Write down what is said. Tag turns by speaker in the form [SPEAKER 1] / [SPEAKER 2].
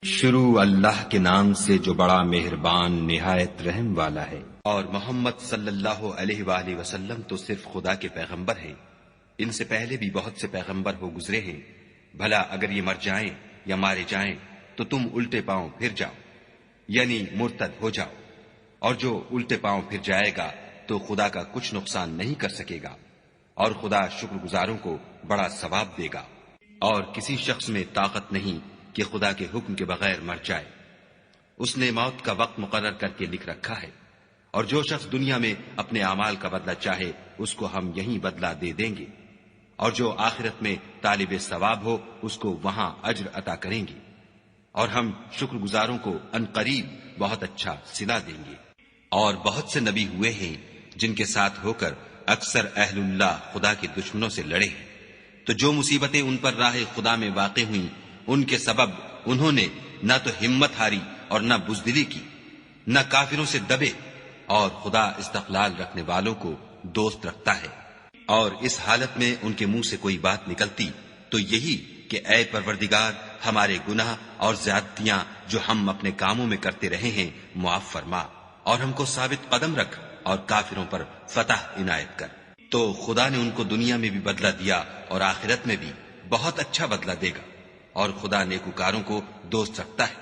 [SPEAKER 1] شروع اللہ کے نام سے جو بڑا مہربان نہایت رحم والا ہے۔
[SPEAKER 2] اور محمد صلی اللہ علیہ وآلہ وسلم تو صرف خدا کے پیغمبر ہیں، ان سے پہلے بھی بہت سے پیغمبر ہو گزرے ہیں۔ بھلا اگر یہ مر جائیں یا مارے جائیں تو تم الٹے پاؤں پھر جاؤ، یعنی مرتد ہو جاؤ، اور جو الٹے پاؤں پھر جائے گا تو خدا کا کچھ نقصان نہیں کر سکے گا، اور خدا شکر گزاروں کو بڑا ثواب دے گا۔ اور کسی شخص میں طاقت نہیں کہ خدا کے حکم کے بغیر مر جائے، اس نے موت کا وقت مقرر کر کے لکھ رکھا ہے، اور جو شخص دنیا میں اپنے اعمال کا بدلہ چاہے اس کو ہم یہیں بدلہ دے دیں گے، اور جو آخرت میں طالب ثواب ہو اس کو وہاں اجر عطا کریں گے، اور ہم شکر گزاروں کو ان قریب بہت اچھا صلہ دیں گے۔ اور بہت سے نبی ہوئے ہیں جن کے ساتھ ہو کر اکثر اہل اللہ خدا کے دشمنوں سے لڑے ہیں، تو جو مصیبتیں ان پر راہ خدا میں واقع ہوئیں ان کے سبب انہوں نے نہ تو ہمت ہاری اور نہ بزدلی کی، نہ کافروں سے دبے، اور خدا استقلال رکھنے والوں کو دوست رکھتا ہے۔ اور اس حالت میں ان کے منہ سے کوئی بات نکلتی تو یہی کہ اے پروردگار، ہمارے گناہ اور زیادتیاں جو ہم اپنے کاموں میں کرتے رہے ہیں معاف فرما، اور ہم کو ثابت قدم رکھ اور کافروں پر فتح عنایت کر۔ تو خدا نے ان کو دنیا میں بھی بدلہ دیا اور آخرت میں بھی بہت اچھا بدلہ دے گا، اور خدا نیکوکاروں کو دوست رکھتا ہے۔